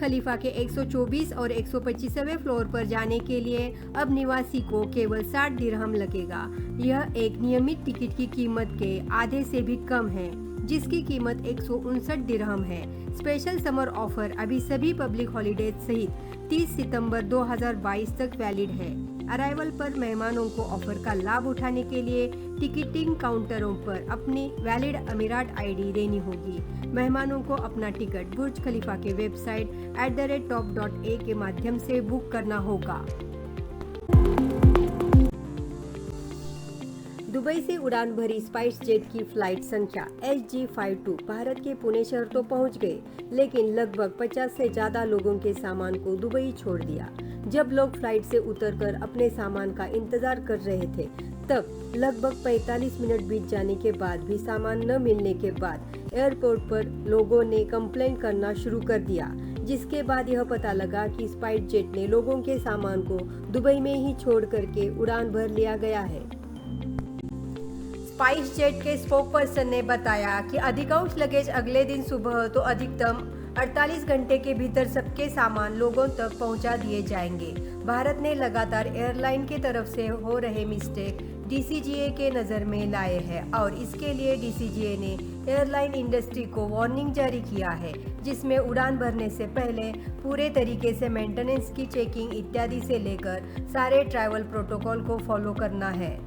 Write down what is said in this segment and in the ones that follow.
खलीफा के 124 और 125वें फ्लोर पर जाने के लिए अब निवासी को केवल 60 दिरहम लगेगा। यह एक नियमित टिकट की कीमत के आधे से भी कम है, जिसकी कीमत 159 दिरहम है। स्पेशल समर ऑफर अभी सभी पब्लिक हॉलीडेज सहित 30 सितंबर 2022 तक वैलिड है। अराइवल पर मेहमानों को ऑफर का लाभ उठाने के लिए टिकटिंग काउंटरों पर अपनी वैलिड अमीरात आईडी देनी होगी। मेहमानों को अपना टिकट बुर्ज खलीफा के वेबसाइट @top.a के माध्यम से बुक करना होगा। दुबई से उड़ान भरी स्पाइस जेट की फ्लाइट संख्या SG52 भारत के पुणे शहर तो पहुंच गए, लेकिन लगभग 50 से ज्यादा लोगों के सामान को दुबई छोड़ दिया। जब लोग फ्लाइट से उतरकर अपने सामान का इंतजार कर रहे थे, तब लगभग 45 मिनट बीत जाने के बाद भी सामान न मिलने के बाद एयरपोर्ट पर लोगों ने कंप्लेंट करना शुरू कर दिया, जिसके बाद यह पता लगा कि स्पाइस जेट ने लोगों के सामान को दुबई में ही छोड़ करके उड़ान भर लिया गया है। स्पाइस जेट के स्पोकपर्सन ने बताया कि अधिकांश लगेज अगले दिन सुबह तो अधिकतम 48 घंटे के भीतर सबके सामान लोगों तक पहुंचा दिए जाएंगे। भारत ने लगातार एयरलाइन की तरफ से हो रहे मिस्टेक DCGA के नज़र में लाए हैं और इसके लिए DCGA ने एयरलाइन इंडस्ट्री को वार्निंग जारी किया है, जिसमें उड़ान भरने से पहले पूरे तरीके से मेंटेनेंस की चेकिंग इत्यादि से लेकर सारे ट्रैवल प्रोटोकॉल को फॉलो करना है।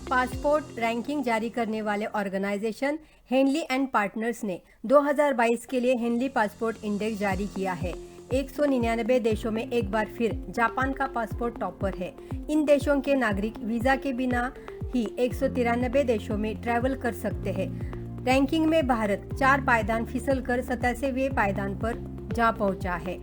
पासपोर्ट रैंकिंग जारी करने वाले ऑर्गेनाइजेशन हेनली एंड पार्टनर्स ने 2022 के लिए हेनली पासपोर्ट इंडेक्स जारी किया है। 199 देशों में एक बार फिर जापान का पासपोर्ट टॉपर है। इन देशों के नागरिक वीजा के बिना ही 193 देशों में ट्रैवल कर सकते हैं। रैंकिंग में भारत 4 पायदान फिसल कर 87वें पायदान पर जा पहुंचा है।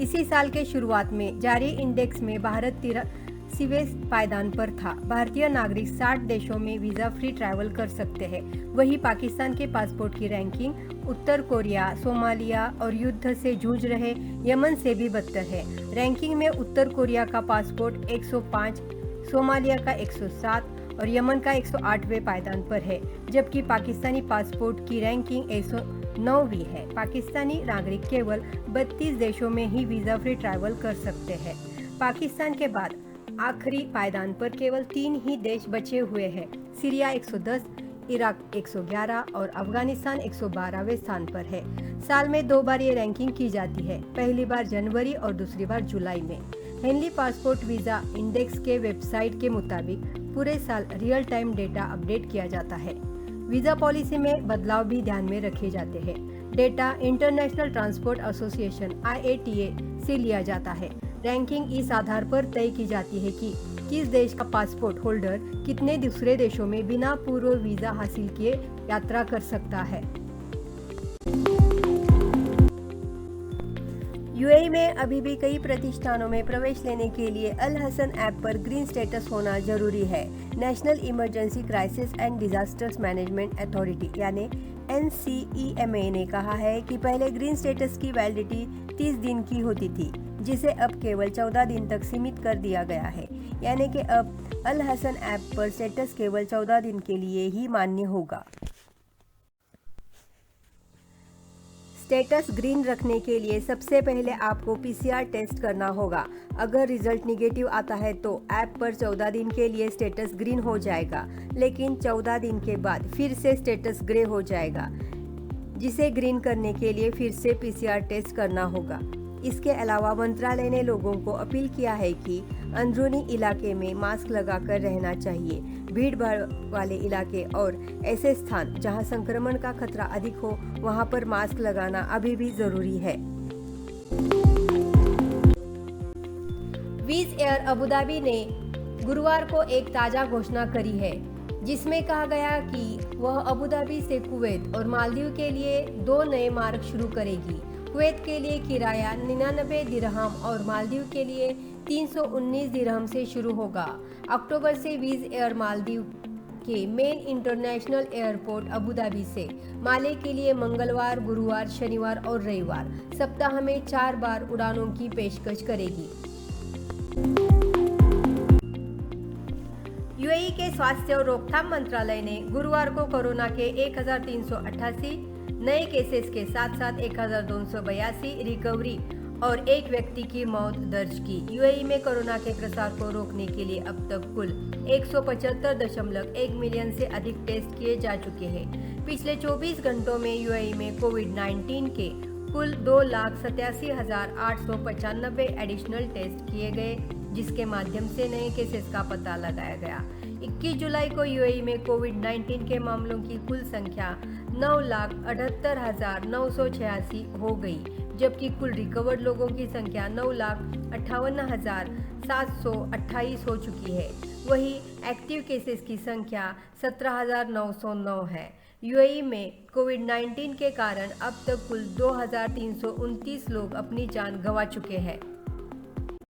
इसी साल के शुरुआत में जारी इंडेक्स में भारत 83वें पायदान पर था। भारतीय नागरिक 60 देशों में वीजा फ्री ट्रैवल कर सकते हैं। वहीं पाकिस्तान के पासपोर्ट की रैंकिंग उत्तर कोरिया, सोमालिया और युद्ध से जूझ रहे यमन से भी बदतर है। रैंकिंग में उत्तर कोरिया का पासपोर्ट 105, सोमालिया का 107 और यमन का 108वें पायदान पर है, जबकि पाकिस्तानी पासपोर्ट की रैंकिंग 109वीं है। पाकिस्तानी नागरिक केवल 32 देशों में ही वीजा फ्री ट्रैवल कर सकते हैं। पाकिस्तान के बाद आखिरी पायदान पर केवल 3 ही देश बचे हुए हैं। सीरिया 110, इराक 111 और अफगानिस्तान 112वें स्थान पर है। साल में 2 बार ये रैंकिंग की जाती है, पहली बार जनवरी और दूसरी बार जुलाई में। हेनली पासपोर्ट वीजा इंडेक्स के वेबसाइट के मुताबिक पूरे साल रियल टाइम डेटा अपडेट किया जाता है। वीजा पॉलिसी में बदलाव भी ध्यान में रखे जाते हैं। Data international transport association IATA से लिया जाता है। रैंकिंग इस आधार पर तय की जाती है कि किस देश का पासपोर्ट होल्डर कितने दूसरे देशों में बिना पूर्व वीजा हासिल किए यात्रा कर सकता है। UAE में अभी भी कई प्रतिष्ठानों में प्रवेश लेने के लिए अल हसन ऐप पर ग्रीन स्टेटस होना जरूरी है। National emergency crisis and disasters management authority यानी NCEMA ने कहा है कि पहले ग्रीन स्टेटस की वैलिडिटी 30 दिन की होती थी, जिसे अब केवल 14 दिन तक सीमित कर दिया गया है। यानी कि अब अल हसन ऐप पर स्टेटस केवल 14 दिन के लिए ही मान्य होगा। स्टेटस ग्रीन रखने के लिए सबसे पहले आपको PCR टेस्ट करना होगा। अगर रिजल्ट निगेटिव आता है तो ऐप पर 14 दिन के लिए स्टेटस ग्रीन हो जाएगा, लेकिन 14 दिन के बाद फिर से स्टेटस ग्रे हो जाएगा, जिसे ग्रीन करने के लिए फिर से PCR टेस्ट करना होगा। इसके अलावा मंत्रालय ने लोगों को अपील किया है कि अंदरूनी इलाके में मास्क लगाकर रहना चाहिए। भीड़ भाड़ वाले इलाके और ऐसे स्थान जहां संक्रमण का खतरा अधिक हो, वहां पर मास्क लगाना अभी भी जरूरी है। विज़ एयर अबू धाबी ने गुरुवार को एक ताजा घोषणा करी है, जिसमें कहा गया कि वह अबू धाबी से कुवैत और मालदीव के लिए 2 नए मार्ग शुरू करेगी। कुवैत के लिए किराया 99 दिरहम और मालदीव के लिए 319 दिरहम से शुरू होगा। अक्टूबर से विज़ एयर मालदीव के main international airport Abu Dhabi से माले के लिए मंगलवार, गुरुवार, शनिवार और रविवार सप्ताह में 4 बार उड़ानों की पेशकश करेगी। UAE के स्वास्थ्य और रोकथाम मंत्रालय ने गुरुवार को कोरोना के 1388 नए केसेस के साथ साथ 1282 रिकवरी और एक व्यक्ति की मौत दर्ज की। यूएई में कोरोना के प्रसार को रोकने के लिए अब तक कुल 175.1 मिलियन से अधिक टेस्ट किए जा चुके हैं। पिछले 24 घंटों में यूएई में कोविड-19 के कुल 2,87,895 एडिशनल टेस्ट किए गए, जिसके माध्यम से नए केसेस का पता लगाया गया। 21 जुलाई को यूएई में कोविड-19 के मामलों की कुल संख्या 9,78,986 हो गई, जबकि कुल रिकवर्ड लोगों की संख्या 9,58,728 हो चुकी है। वहीं एक्टिव केसेस की संख्या 17,909 है। यूएई में कोविड-19 के कारण अब तक कुल 2,329 लोग अपनी जान गंवा चुके हैं।